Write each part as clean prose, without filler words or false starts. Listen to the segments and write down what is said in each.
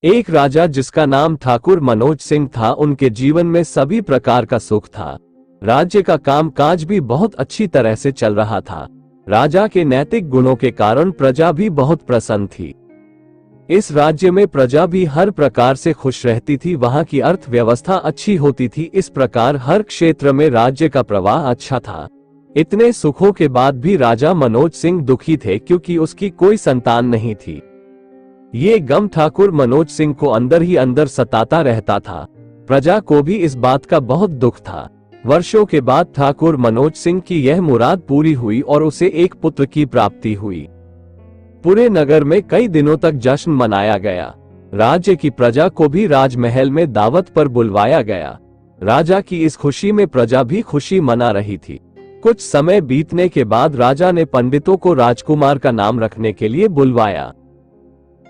एक राजा जिसका नाम ठाकुर मनोज सिंह था, उनके जीवन में सभी प्रकार का सुख था। राज्य का काम काज भी बहुत अच्छी तरह से चल रहा था। राजा के नैतिक गुणों के कारण प्रजा भी बहुत प्रसन्न थी। इस राज्य में प्रजा भी हर प्रकार से खुश रहती थी। वहां की अर्थव्यवस्था अच्छी होती थी। इस प्रकार हर क्षेत्र में राज्य का प्रवाह अच्छा था। इतने सुखों के बाद भी राजा मनोज सिंह दुखी थे, क्योंकि उसकी कोई संतान नहीं थी। ये गम ठाकुर मनोज सिंह को अंदर ही अंदर सताता रहता था। प्रजा को भी इस बात का बहुत दुख था। वर्षों के बाद ठाकुर मनोज सिंह की यह मुराद पूरी हुई और उसे एक पुत्र की प्राप्ति हुई। पूरे नगर में कई दिनों तक जश्न मनाया गया। राज्य की प्रजा को भी राजमहल में दावत पर बुलवाया गया। राजा की इस खुशी में प्रजा भी खुशी मना रही थी। कुछ समय बीतने के बाद राजा ने पंडितों को राजकुमार का नाम रखने के लिए बुलवाया।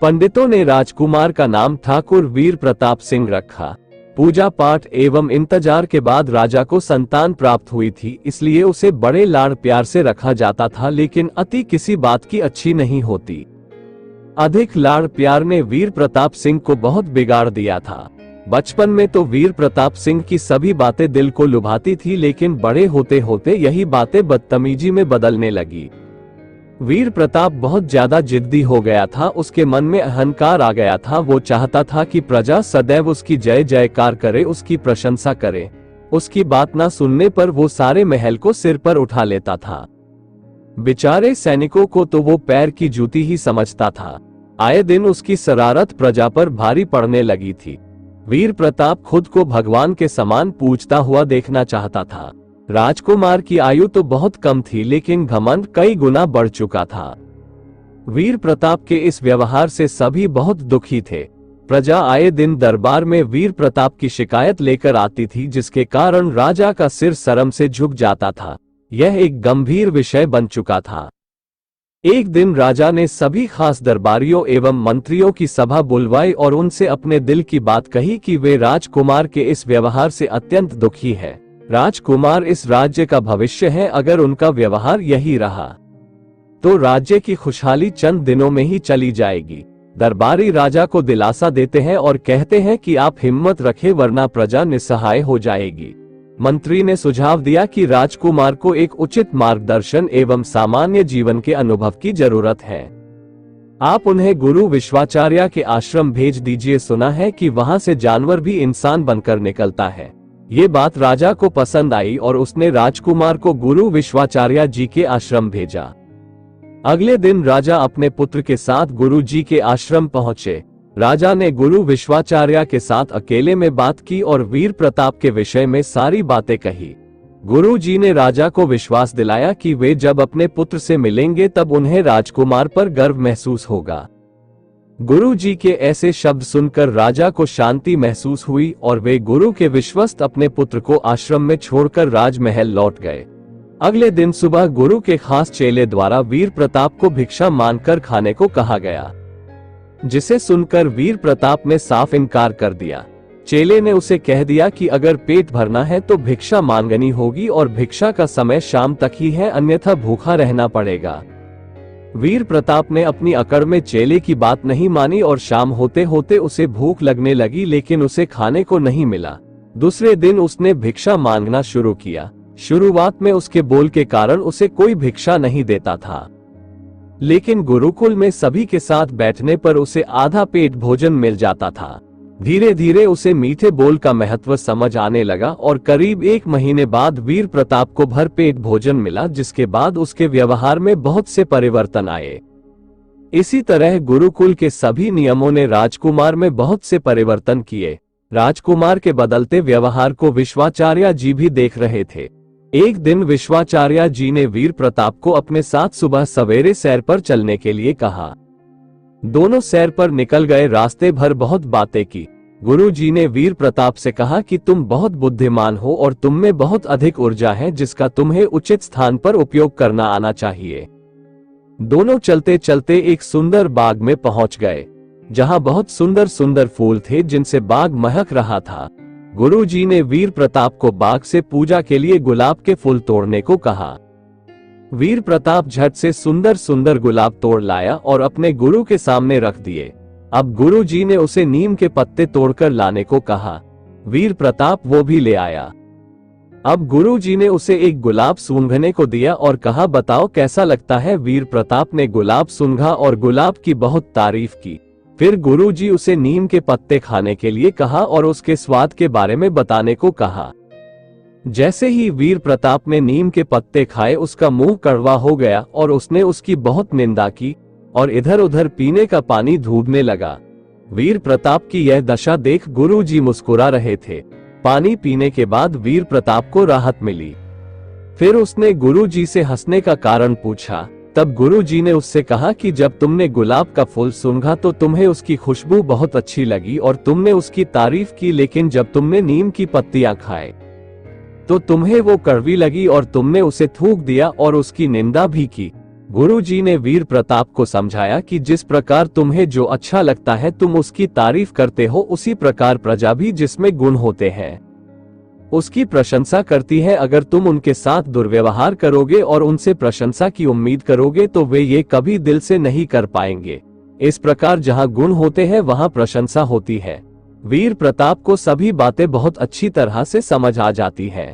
पंडितों ने राजकुमार का नाम ठाकुर वीर प्रताप सिंह रखा। पूजा पाठ एवं इंतजार के बाद राजा को संतान प्राप्त हुई थी, इसलिए उसे बड़े लाड़ प्यार से रखा जाता था। लेकिन अति किसी बात की अच्छी नहीं होती। अधिक लाड़ प्यार ने वीर प्रताप सिंह को बहुत बिगाड़ दिया था। बचपन में तो वीर प्रताप सिंह की सभी बातें दिल को लुभाती थी, लेकिन बड़े होते होते यही बातें बदतमीजी में बदलने लगी। वीर प्रताप बहुत ज्यादा जिद्दी हो गया था। उसके मन में अहंकार आ गया था। वो चाहता था कि प्रजा सदैव उसकी जय जयकार करे, उसकी प्रशंसा करे। उसकी बात ना सुनने पर वो सारे महल को सिर पर उठा लेता था। बेचारे सैनिकों को तो वो पैर की जूती ही समझता था। आए दिन उसकी शरारत प्रजा पर भारी पड़ने लगी थी। वीर प्रताप खुद को भगवान के समान पूजता हुआ देखना चाहता था। राजकुमार की आयु तो बहुत कम थी, लेकिन घमंड कई गुना बढ़ चुका था। वीर प्रताप के इस व्यवहार से सभी बहुत दुखी थे। प्रजा आए दिन दरबार में वीर प्रताप की शिकायत लेकर आती थी, जिसके कारण राजा का सिर शर्म से झुक जाता था। यह एक गंभीर विषय बन चुका था। एक दिन राजा ने सभी खास दरबारियों एवं मंत्रियों की सभा बुलवाई और उनसे अपने दिल की बात कही कि वे राजकुमार के इस व्यवहार से अत्यंत दुखी है। राजकुमार इस राज्य का भविष्य है। अगर उनका व्यवहार यही रहा तो राज्य की खुशहाली चंद दिनों में ही चली जाएगी। दरबारी राजा को दिलासा देते हैं और कहते हैं कि आप हिम्मत रखें, वरना प्रजा निस्सहाय हो जाएगी। मंत्री ने सुझाव दिया कि राजकुमार को एक उचित मार्गदर्शन एवं सामान्य जीवन के अनुभव की जरूरत है। आप उन्हें गुरु विश्वाचार्य के आश्रम भेज दीजिए। सुना है कि वहां से जानवर भी इंसान बनकर निकलता है। ये बात राजा को पसंद आई और उसने राजकुमार को गुरु विश्वाचार्य जी के आश्रम भेजा। अगले दिन राजा अपने पुत्र के साथ गुरु जी के आश्रम पहुंचे। राजा ने गुरु विश्वाचार्य के साथ अकेले में बात की और वीर प्रताप के विषय में सारी बातें कही। गुरु जी ने राजा को विश्वास दिलाया कि वे जब अपने पुत्र से मिलेंगे तब उन्हें राजकुमार पर गर्व महसूस होगा। गुरु जी के ऐसे शब्द सुनकर राजा को शांति महसूस हुई और वे गुरु के विश्वस्त अपने पुत्र को आश्रम में छोड़कर राजमहल लौट गए। अगले दिन सुबह गुरु के खास चेले द्वारा वीर प्रताप को भिक्षा मांगकर खाने को कहा गया, जिसे सुनकर वीर प्रताप ने साफ इनकार कर दिया। चेले ने उसे कह दिया कि अगर पेट भरना है तो भिक्षा मांगनी होगी और भिक्षा का समय शाम तक ही है, अन्यथा भूखा रहना पड़ेगा। वीर प्रताप ने अपनी अकड़ में चेले की बात नहीं मानी और शाम होते होते उसे भूख लगने लगी, लेकिन उसे खाने को नहीं मिला। दूसरे दिन उसने भिक्षा मांगना शुरू किया। शुरुआत में उसके बोल के कारण उसे कोई भिक्षा नहीं देता था, लेकिन गुरुकुल में सभी के साथ बैठने पर उसे आधा पेट भोजन मिल जाता था। धीरे धीरे उसे मीठे बोल का महत्व समझ आने लगा और करीब 1 महीने बाद वीर प्रताप को भर पेट भोजन मिला, जिसके बाद उसके व्यवहार में बहुत से परिवर्तन आए। इसी तरह गुरुकुल के सभी नियमों ने राजकुमार में बहुत से परिवर्तन किए। राजकुमार के बदलते व्यवहार को विश्वाचार्य जी भी देख रहे थे। एक दिन विश्वाचार्य जी ने वीर प्रताप को अपने साथ सुबह सवेरे सैर पर चलने के लिए कहा। दोनों सैर पर निकल गए। रास्ते भर बहुत बातें की। गुरु जी ने वीर प्रताप से कहा कि तुम बहुत बुद्धिमान हो और तुम में बहुत अधिक ऊर्जा है, जिसका तुम्हें उचित स्थान पर उपयोग करना आना चाहिए। दोनों चलते चलते एक सुंदर बाग में पहुंच गए, जहां बहुत सुंदर सुंदर फूल थे, जिनसे बाग महक रहा था। गुरु जी ने वीर प्रताप को बाग से पूजा के लिए गुलाब के फूल तोड़ने को कहा। वीर प्रताप झट से सुंदर सुंदर गुलाब तोड़ लाया और अपने गुरु के सामने रख दिए। अब गुरुजी ने उसे नीम के पत्ते तोड़कर लाने को कहा। वीर प्रताप वो भी ले आया। अब गुरुजी ने उसे एक गुलाब सूंघने को दिया और कहा, बताओ कैसा लगता है। वीर प्रताप ने गुलाब सूंघा और गुलाब की बहुत तारीफ की। फिर गुरुजी उसे नीम के पत्ते खाने के लिए कहा और उसके स्वाद के बारे में बताने को कहा। जैसे ही वीर प्रताप ने नीम के पत्ते खाए, उसका मुंह कड़वा हो गया और उसने उसकी बहुत निंदा की और इधर उधर पीने का पानी ढूंढने लगा। वीर प्रताप की यह दशा देख गुरुजी मुस्कुरा रहे थे। पानी पीने के बाद वीर प्रताप को राहत मिली। फिर उसने गुरुजी से हंसने का कारण पूछा। तब गुरुजी ने उससे कहा कि जब तुमने गुलाब का फूल सूंघा तो तुम्हें उसकी खुशबू बहुत अच्छी लगी और तुमने उसकी तारीफ की, लेकिन जब तुमने नीम की पत्तियां खाए तो तुम्हें वो कड़वी लगी और तुमने उसे थूक दिया और उसकी निंदा भी की। गुरुजी ने वीर प्रताप को समझाया कि जिस प्रकार तुम्हें जो अच्छा लगता है तुम उसकी तारीफ करते हो, उसी प्रकार प्रजा भी जिसमें गुण होते हैं उसकी प्रशंसा करती है। अगर तुम उनके साथ दुर्व्यवहार करोगे और उनसे प्रशंसा की उम्मीद करोगे तो वे ये कभी दिल से नहीं कर पाएंगे। इस प्रकार जहाँ गुण होते हैं वहाँ प्रशंसा होती है। वीर प्रताप को सभी बातें बहुत अच्छी तरह से समझ आ जाती है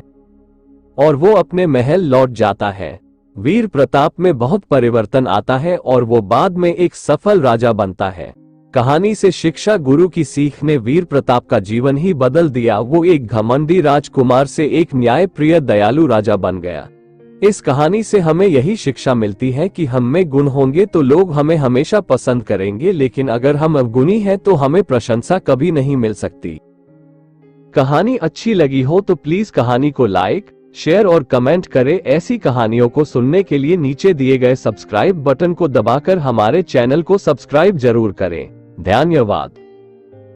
और वो अपने महल लौट जाता है। वीर प्रताप में बहुत परिवर्तन आता है और वो बाद में एक सफल राजा बनता है। कहानी से शिक्षा, गुरु की सीख ने वीर प्रताप का जीवन ही बदल दिया। वो एक घमंडी राजकुमार से एक न्यायप्रिय दयालु राजा बन गया। इस कहानी से हमें यही शिक्षा मिलती है कि हम में गुण होंगे तो लोग हमें हमेशा पसंद करेंगे, लेकिन अगर हम अवगुणी हैं तो हमें प्रशंसा कभी नहीं मिल सकती। कहानी अच्छी लगी हो तो प्लीज कहानी को लाइक, शेयर और कमेंट करें। ऐसी कहानियों को सुनने के लिए नीचे दिए गए सब्सक्राइब बटन को दबाकर हमारे चैनल को सब्सक्राइब जरूर करें। धन्यवाद।